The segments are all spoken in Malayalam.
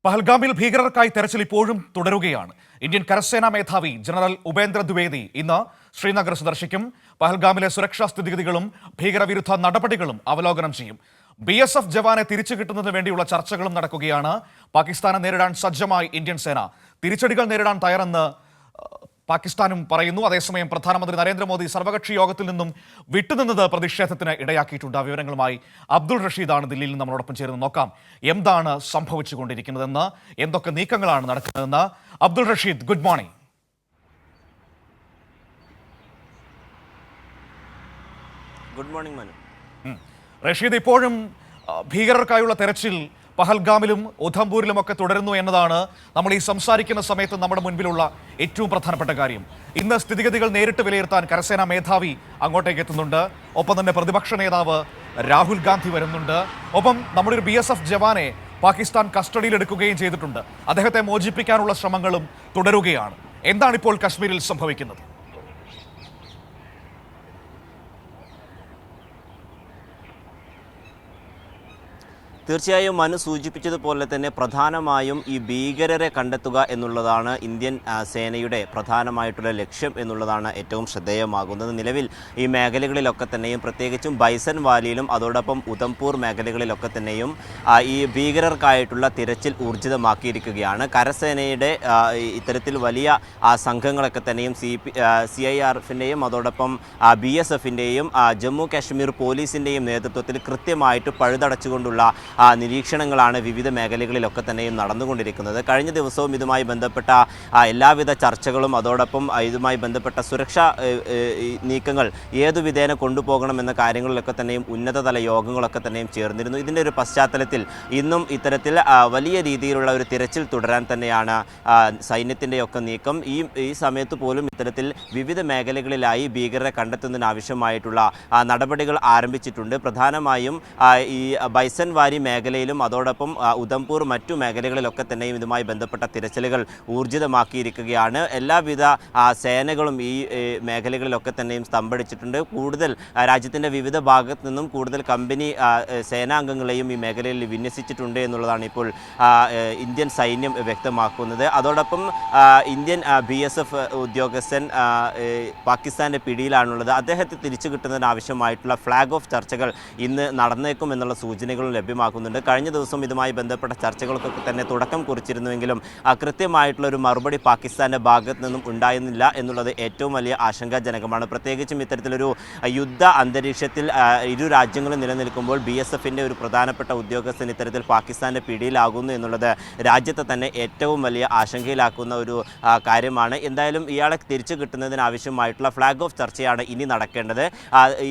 പഹൽഗാമിൽ ഭീകരർക്കായി തെരച്ചിൽ ഇപ്പോഴും തുടരുകയാണ്. ഇന്ത്യൻ കരസേനാ മേധാവി ജനറൽ ഉപേന്ദ്ര ദ്വിവേദി ഇന്ന് ശ്രീനഗർ സന്ദർശിക്കും. പഹൽഗാമിലെ സുരക്ഷാ സ്ഥിതിഗതികളും ഭീകരവിരുദ്ധ നടപടികളും അവലോകനം ചെയ്യും. BSF ജവാനെ തിരിച്ചു കിട്ടുന്നതിന് വേണ്ടിയുള്ള ചർച്ചകളും നടക്കുകയാണ്. പാകിസ്ഥാനെ നേരിടാൻ സജ്ജമായി ഇന്ത്യൻ സേന. തിരിച്ചടികൾ നേരിടാൻ തയ്യാറെന്ന് പാകിസ്ഥാനും പറയുന്നു. അതേസമയം പ്രധാനമന്ത്രി നരേന്ദ്രമോദി സർവകക്ഷി യോഗത്തിൽ നിന്നും വിട്ടുനിന്നത് പ്രതിഷേധത്തിന് ഇടയാക്കിയിട്ടുണ്ട്. വിവരങ്ങളുമായി അബ്ദുൾ റഷീദാണ് ദില്ലിയിൽ നിന്ന് നമ്മളോടൊപ്പം ചേർന്ന് നോക്കാം എന്താണ് സംഭവിച്ചുകൊണ്ടിരിക്കുന്നതെന്ന്, എന്തൊക്കെ നീക്കങ്ങളാണ് നടക്കുന്നതെന്ന്. Abdul Rasheed, good morning. Good morning Manu. Rasheed, ഇപ്പോഴും ഭീകരർക്കായുള്ള തെരച്ചിൽ പഹൽഗാമിലും ഉധംപൂരിലുമൊക്കെ തുടരുന്നു എന്നതാണ് നമ്മൾ ഈ സംസാരിക്കുന്ന സമയത്ത് നമ്മുടെ മുൻപിലുള്ള ഏറ്റവും പ്രധാനപ്പെട്ട കാര്യം. ഇന്ന് സ്ഥിതിഗതികൾ നേരിട്ട് വിലയിരുത്താൻ കരസേനാ മേധാവി അങ്ങോട്ടേക്ക് എത്തുന്നുണ്ട്. ഒപ്പം തന്നെ പ്രതിപക്ഷ നേതാവ് രാഹുൽ ഗാന്ധി വരുന്നുണ്ട്. ഒപ്പം നമ്മുടെ ഒരു BSF ജവാനെ പാകിസ്ഥാൻ കസ്റ്റഡിയിലെടുക്കുകയും ചെയ്തിട്ടുണ്ട്. അദ്ദേഹത്തെ മോചിപ്പിക്കാനുള്ള ശ്രമങ്ങളും തുടരുകയാണ്. എന്താണിപ്പോൾ കശ്മീരിൽ സംഭവിക്കുന്നത്? തീർച്ചയായും മനു സൂചിപ്പിച്ചതുപോലെ തന്നെ പ്രധാനമായും ഈ ഭീകരരെ കണ്ടെത്തുക എന്നുള്ളതാണ് ഇന്ത്യൻ സേനയുടെ പ്രധാനമായിട്ടുള്ള ലക്ഷ്യം എന്നുള്ളതാണ് ഏറ്റവും ശ്രദ്ധേയമാകുന്നത്. നിലവിൽ ഈ മേഖലകളിലൊക്കെ തന്നെയും പ്രത്യേകിച്ചും ബൈസൺ വാലിയിലും അതോടൊപ്പം ഉധംപൂർ മേഖലകളിലൊക്കെ തന്നെയും ഈ ഭീകരർക്കായിട്ടുള്ള തിരച്ചിൽ ഊർജിതമാക്കിയിരിക്കുകയാണ്. കരസേനയുടെ ഇത്തരത്തിൽ വലിയ സംഘങ്ങളൊക്കെ തന്നെയും CIRFിൻ്റെയും അതോടൊപ്പം BSFിൻ്റെയും ജമ്മു കാശ്മീർ പോലീസിൻ്റെയും നേതൃത്വത്തിൽ കൃത്യമായിട്ട് പഴുതടച്ചുകൊണ്ടുള്ള നിരീക്ഷണങ്ങളാണ് വിവിധ മേഖലകളിലൊക്കെ തന്നെയും നടന്നുകൊണ്ടിരിക്കുന്നത്. കഴിഞ്ഞ ദിവസവും ഇതുമായി ബന്ധപ്പെട്ട എല്ലാവിധ ചർച്ചകളും അതോടൊപ്പം ഇതുമായി ബന്ധപ്പെട്ട സുരക്ഷാ നീക്കങ്ങൾ ഏതു വിധേന കൊണ്ടുപോകണമെന്ന കാര്യങ്ങളിലൊക്കെ തന്നെയും ഉന്നതതല യോഗങ്ങളൊക്കെ തന്നെയും ചേർന്നിരുന്നു. ഇതിൻ്റെ ഒരു പശ്ചാത്തലത്തിൽ ഇന്നും ഇത്തരത്തിൽ വലിയ രീതിയിലുള്ള ഒരു തിരച്ചിൽ തുടരാൻ തന്നെയാണ് സൈന്യത്തിൻ്റെയൊക്കെ നീക്കം. ഈ സമയത്ത് പോലും ഇത്തരത്തിൽ വിവിധ മേഖലകളിലായി ഭീകരരെ കണ്ടെത്തുന്നതിനാവശ്യമായിട്ടുള്ള നടപടികൾ ആരംഭിച്ചിട്ടുണ്ട്. പ്രധാനമായും ഈ ബൈസൺ വാലി മേഖലയിലും അതോടൊപ്പം ഉധംപൂർ മറ്റു മേഖലകളിലൊക്കെ തന്നെയും ഇതുമായി ബന്ധപ്പെട്ട തിരച്ചിലുകൾ ഊർജിതമാക്കിയിരിക്കുകയാണ്. എല്ലാവിധ സേനകളും ഈ മേഖലകളിലൊക്കെ തന്നെയും സ്തംഭിച്ചിട്ടുണ്ട്. കൂടുതൽ രാജ്യത്തിൻ്റെ വിവിധ ഭാഗത്തു നിന്നും കൂടുതൽ കമ്പനി സേനാംഗങ്ങളെയും ഈ മേഖലയിൽ വിന്യസിച്ചിട്ടുണ്ട് എന്നുള്ളതാണ് ഇപ്പോൾ ഇന്ത്യൻ സൈന്യം വ്യക്തമാക്കുന്നത്. അതോടൊപ്പം ഇന്ത്യൻ BSF ഉദ്യോഗസ്ഥൻ പാകിസ്ഥാൻ്റെ പിടിയിലാണുള്ളത്. അദ്ദേഹത്തെ തിരിച്ചു കിട്ടുന്നതിനാവശ്യമായിട്ടുള്ള ഫ്ലാഗ് ഓഫ് ചർച്ചകൾ ഇന്ന് നടന്നേക്കും എന്നുള്ള സൂചനകളും ലഭ്യമാക്കുന്നുണ്ട്. കഴിഞ്ഞ ദിവസം ഇതുമായി ബന്ധപ്പെട്ട ചർച്ചകൾക്കൊക്കെ തന്നെ തുടക്കം കുറിച്ചിരുന്നുവെങ്കിലും കൃത്യമായിട്ടുള്ള ഒരു മറുപടി പാകിസ്ഥാൻ്റെ ഭാഗത്ത് നിന്നും ഉണ്ടായിരുന്നില്ല എന്നുള്ളത് ഏറ്റവും വലിയ ആശങ്കാജനകമാണ്. പ്രത്യേകിച്ചും ഇത്തരത്തിലൊരു യുദ്ധ അന്തരീക്ഷത്തിൽ ഇരു രാജ്യങ്ങളും നിലനിൽക്കുമ്പോൾ BSFിൻ്റെ ഒരു പ്രധാനപ്പെട്ട ഉദ്യോഗസ്ഥൻ ഇത്തരത്തിൽ പാകിസ്ഥാൻ്റെ പിടിയിലാകുന്നു എന്നുള്ളത് രാജ്യത്തെ തന്നെ ഏറ്റവും വലിയ ആശങ്കയിലാക്കുന്ന ഒരു കാര്യമാണ്. എന്തായാലും ഇയാളെ തിരിച്ചു കിട്ടുന്നതിനാവശ്യമായിട്ടുള്ള ഫ്ലാഗ് ഓഫ് ചർച്ചയാണ് ഇനി നടക്കേണ്ടത്.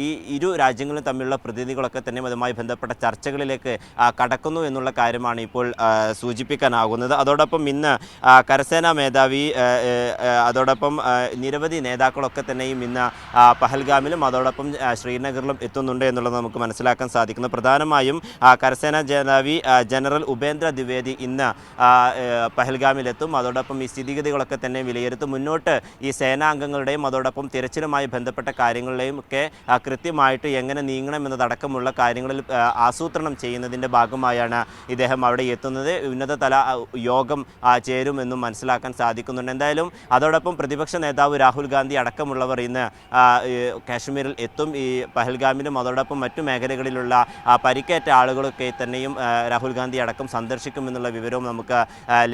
ഈ ഇരു രാജ്യങ്ങളും തമ്മിലുള്ള പ്രതിനിധികളൊക്കെ തന്നെ അതുമായി ബന്ധപ്പെട്ട ചർച്ചകളിലേക്ക് കടക്കുന്നു എന്നുള്ള കാര്യമാണ് ഇപ്പോൾ സൂചിപ്പിക്കാനാകുന്നത്. അതോടൊപ്പം ഇന്ന് കരസേനാ മേധാവി അതോടൊപ്പം നിരവധി നേതാക്കളൊക്കെ തന്നെയും ഇന്ന് പഹൽഗാമിലും അതോടൊപ്പം ശ്രീനഗറിലും എത്തുന്നുണ്ട് എന്നുള്ളത് നമുക്ക് മനസ്സിലാക്കാൻ സാധിക്കുന്നു. പ്രധാനമായും കരസേനാ മേധാവി ജനറൽ ഉപേന്ദ്ര ദ്വിവേദി ഇന്ന് പഹൽഗാമിലെത്തും. അതോടൊപ്പം ഈ സ്ഥിതിഗതികളൊക്കെ തന്നെ വിലയിരുത്തും. മുന്നോട്ട് ഈ സേനാംഗങ്ങളുടെയും അതോടൊപ്പം തിരച്ചിലുമായി ബന്ധപ്പെട്ട കാര്യങ്ങളിലെയും ഒക്കെ കൃത്യമായിട്ട് എങ്ങനെ നീങ്ങണമെന്നതടക്കമുള്ള കാര്യങ്ങളിൽ ആസൂത്രണം ചെയ്യുന്നതിൻ്റെ ഭാഗമായാണ് ഇദ്ദേഹം അവിടെ എത്തുന്നത്. ഉന്നതതല യോഗം ചേരുമെന്നും മനസ്സിലാക്കാൻ സാധിക്കുന്നുണ്ട്. എന്തായാലും അതോടൊപ്പം പ്രതിപക്ഷ നേതാവ് രാഹുൽ ഗാന്ധി അടക്കമുള്ളവർ ഇന്ന് കാശ്മീരിൽ എത്തും. ഈ പഹൽഗാമിലും അതോടൊപ്പം മറ്റു മേഖലകളിലുള്ള പരിക്കേറ്റ ആളുകളൊക്കെ തന്നെയും രാഹുൽ ഗാന്ധി അടക്കം സന്ദർശിക്കുമെന്നുള്ള വിവരവും നമുക്ക്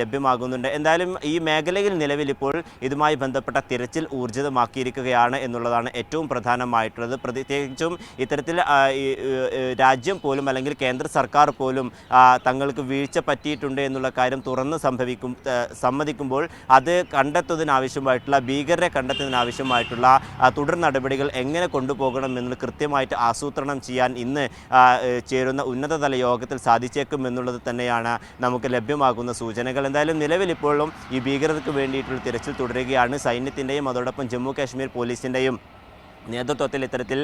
ലഭ്യമാകുന്നുണ്ട്. എന്തായാലും ഈ മേഖലയിൽ നിലവിൽ ഇപ്പോൾ ഇതുമായി ബന്ധപ്പെട്ട തിരച്ചിൽ ഊർജിതമാക്കിയിരിക്കുകയാണ് എന്നുള്ളതാണ് ഏറ്റവും പ്രധാനമായിട്ടുള്ളത്. പ്രത്യേകിച്ചും ഇത്തരത്തിൽ രാജ്യം പോലും അല്ലെങ്കിൽ കേന്ദ്ര സർക്കാർ പോലും തങ്ങൾക്ക് വീഴ്ച പറ്റിയിട്ടുണ്ട് എന്നുള്ള കാര്യം തുറന്ന് സമ്മതിക്കുമ്പോൾ അത് കണ്ടെത്തുന്നതിനാവശ്യമായിട്ടുള്ള ഭീകരരെ കണ്ടെത്തുന്നതിനാവശ്യമായിട്ടുള്ള തുടർ നടപടികൾ എങ്ങനെ കൊണ്ടുപോകണം എന്നുള്ളത് കൃത്യമായിട്ട് ആസൂത്രണം ചെയ്യാൻ ഇന്ന് ചേരുന്ന ഉന്നതതല യോഗത്തിൽ സാധിച്ചേക്കും എന്നുള്ളത് തന്നെയാണ് നമുക്ക് ലഭ്യമാകുന്ന സൂചനകൾ. എന്തായാലും നിലവിൽ ഇപ്പോഴും ഈ ഭീകരർക്ക് വേണ്ടിയിട്ടുള്ള തിരച്ചിൽ തുടരുകയാണ്. സൈന്യത്തിൻ്റെയും അതോടൊപ്പം ജമ്മു കാശ്മീർ പോലീസിൻ്റെയും നേതൃത്വത്തിൽ ഇത്തരത്തിൽ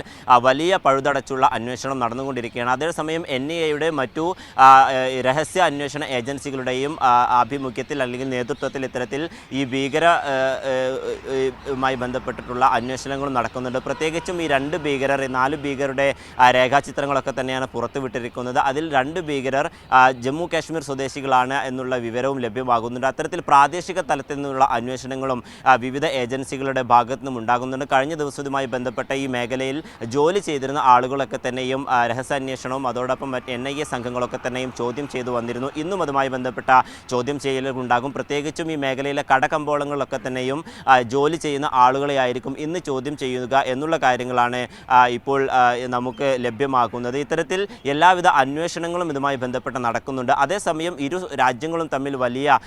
വലിയ പഴുതടച്ചുള്ള അന്വേഷണം നടന്നുകൊണ്ടിരിക്കുകയാണ്. അതേസമയം NIA-യുടെ മറ്റു രഹസ്യ അന്വേഷണ ഏജൻസികളുടെയും ആഭിമുഖ്യത്തിൽ അല്ലെങ്കിൽ നേതൃത്വത്തിൽ ഇത്തരത്തിൽ ഈ മായി ബന്ധപ്പെട്ടിട്ടുള്ള അന്വേഷണങ്ങളും നടക്കുന്നുണ്ട്. പ്രത്യേകിച്ചും ഈ 4 ഭീകരരുടെ രേഖാചിത്രങ്ങളൊക്കെ തന്നെയാണ് പുറത്തുവിട്ടിരിക്കുന്നത്. അതിൽ 2 ഭീകരർ ജമ്മു കാശ്മീർ സ്വദേശികളാണ് എന്നുള്ള വിവരവും ലഭ്യമാകുന്നുണ്ട്. അത്തരത്തിൽ പ്രാദേശിക തലത്തിൽ നിന്നുള്ള അന്വേഷണങ്ങളും വിവിധ ഏജൻസികളുടെ ഭാഗത്തു നിന്നും ഉണ്ടാകുന്നുണ്ട്. കഴിഞ്ഞ ദിവസവുമായി ബന്ധപ്പെട്ട ഈ മേഖലയിൽ ജോലി ചെയ്തിരുന്ന ആളുകളൊക്കെ തന്നെയും രഹസ്യാന്വേഷണവും അതോടൊപ്പം NIA സംഘങ്ങളൊക്കെ തന്നെയും ചോദ്യം ചെയ്തു വന്നിരുന്നു. ഇന്നും അതുമായി ബന്ധപ്പെട്ട ചോദ്യം ചെയ്യലുണ്ടാകും. പ്രത്യേകിച്ചും ഈ മേഖലയിലെ കടകമ്പോളങ്ങളിലൊക്കെ തന്നെയും ജോലി ചെയ്യുന്ന ആളുകളെ ആയിരിക്കും ഇന്ന് ചോദ്യം ചെയ്യുക എന്നുള്ള കാര്യങ്ങളാണ് ഇപ്പോൾ നമുക്ക് ലഭ്യമാകുന്നത്. ഇത്തരത്തിൽ എല്ലാവിധ അന്വേഷണങ്ങളും ഇതുമായി ബന്ധപ്പെട്ട് നടക്കുന്നുണ്ട്. അതേസമയം ഇരു രാജ്യങ്ങളും തമ്മിൽ വലിയ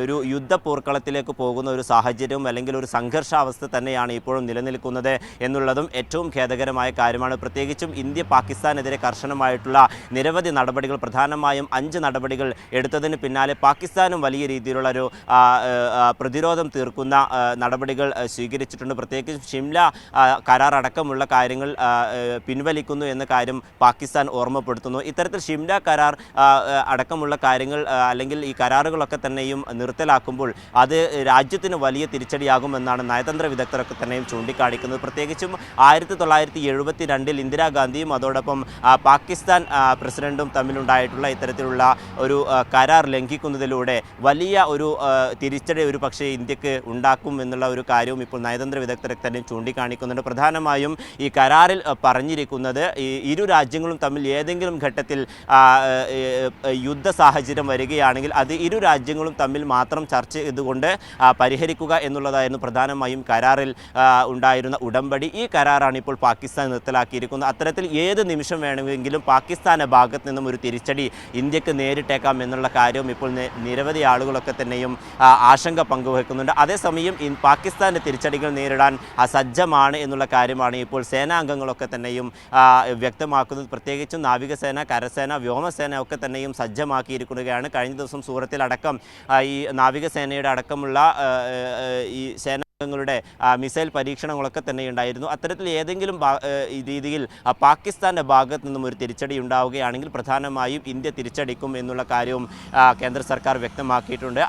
ഒരു യുദ്ധപോർക്കളത്തിലേക്ക് പോകുന്ന ഒരു സാഹചര്യവും അല്ലെങ്കിൽ ഒരു സംഘർഷാവസ്ഥ തന്നെയാണ് ഇപ്പോഴും നിലനിൽക്കുന്നത് എന്നുള്ളതും ഏറ്റവും ഖേദകരമായ കാര്യമാണ്. പ്രത്യേകിച്ചും ഇന്ത്യ പാകിസ്ഥാനെതിരെ കർശനമായിട്ടുള്ള നിരവധി നടപടികൾ, പ്രധാനമായും 5 നടപടികൾ എടുത്തതിന് പിന്നാലെ പാകിസ്ഥാനും വലിയ രീതിയിലുള്ള ഒരു പ്രതിരോധം തീർക്കുന്ന നടപടികൾ സ്വീകരിച്ചിട്ടുണ്ട്. പ്രത്യേകിച്ചും ഷിംല കരാർ അടക്കമുള്ള കാര്യങ്ങൾ പിൻവലിക്കുന്നു എന്ന കാര്യം പാകിസ്ഥാൻ ഓർമ്മപ്പെടുത്തുന്നു. ഇത്തരത്തിൽ ഷിംല കരാർ അടക്കമുള്ള കാര്യങ്ങൾ അല്ലെങ്കിൽ ഈ കരാറുകളൊക്കെ തന്നെയും നിർത്തലാക്കുമ്പോൾ അത് രാജ്യത്തിന് വലിയ തിരിച്ചടിയാകുമെന്നാണ് നയതന്ത്ര വിദഗ്ധരൊക്കെ തന്നെയും ചൂണ്ടിക്കാണിക്കുന്നത്. പ്രത്യേകിച്ചും 1972 ഇന്ദിരാഗാന്ധിയും അതോടൊപ്പം പാകിസ്ഥാൻ പ്രസിഡന്റും തമ്മിലുണ്ടായിട്ടുള്ള ഇത്തരത്തിലുള്ള ഒരു കരാർ ലംഘിക്കുന്നതിലൂടെ വലിയ ഒരു തിരിച്ചടി ഒരു പക്ഷേ ഇന്ത്യക്ക് ഉണ്ടാക്കും എന്നുള്ള ഒരു കാര്യവും ഇപ്പോൾ നയതന്ത്ര വിദഗ്ധരൊക്കെ തന്നെ ചൂണ്ടിക്കാണിക്കുന്നുണ്ട്. പ്രധാനമായും ഈ കരാറിൽ പറഞ്ഞിരിക്കുന്നത് ഇരു രാജ്യങ്ങളും തമ്മിൽ ഏതെങ്കിലും ഘട്ടത്തിൽ യുദ്ധ സാഹചര്യം വരികയാണെങ്കിൽ അത് ഇരു രാജ്യങ്ങളും തമ്മിൽ മാത്രം ചർച്ച ചെയ്തുകൊണ്ട് പരിഹരിക്കുക എന്നുള്ളതായിരുന്നു പ്രധാനമായും കരാറിൽ ഉണ്ടായിരുന്ന ഉടമ്പടി. ഈ കരാറാണ് ഇപ്പോൾ പാകിസ്ഥാൻ നിർത്തലാക്കിയിരിക്കുന്നത്. അത്തരത്തിൽ ഏത് നിമിഷം വേണമെങ്കിലും പാകിസ്ഥാന്റെ ഭാഗത്ത് നിന്നും ഒരു തിരിച്ചടി ഇന്ത്യക്ക് നേരിട്ടേക്കാം എന്നുള്ള കാര്യവും ഇപ്പോൾ നിരവധി ആളുകളൊക്കെ തന്നെയും ആശങ്ക പങ്കുവെക്കുന്നുണ്ട്. അതേസമയം പാകിസ്ഥാന്റെ തിരിച്ചടികൾ നേരിടാൻ സജ്ജമാണ് എന്നുള്ള കാര്യമാണ് ഇപ്പോൾ സേനാംഗങ്ങളൊക്കെ തന്നെയും വ്യക്തമാക്കുന്നത്. പ്രത്യേകിച്ചും നാവികസേന, കരസേന, വ്യോമസേന ഒക്കെ തന്നെയും സജ്ജമാക്കിയിരിക്കുകയാണ്. കഴിഞ്ഞ ദിവസം സൂറത്തിലടക്കം ഈ നാവികസേനയുടെ അടക്കമുള്ള ഈ സേനാംഗങ്ങളുടെ മിസൈൽ പരീക്ഷണങ്ങളൊക്കെ തന്നെ ഉണ്ടായിരുന്നു. അത്തരത്തിൽ ഏതെങ്കിലും രീതിയിൽ പാകിസ്ഥാൻ്റെ ഭാഗത്തു നിന്നും ഒരു തിരിച്ചടി ഉണ്ടാവുകയാണെങ്കിൽ പ്രധാനമായും ഇന്ത്യ തിരിച്ചടിക്കും എന്നുള്ള കാര്യവും കേന്ദ്ര സർക്കാർ വ്യക്തമാക്കിയിട്ടുണ്ട്.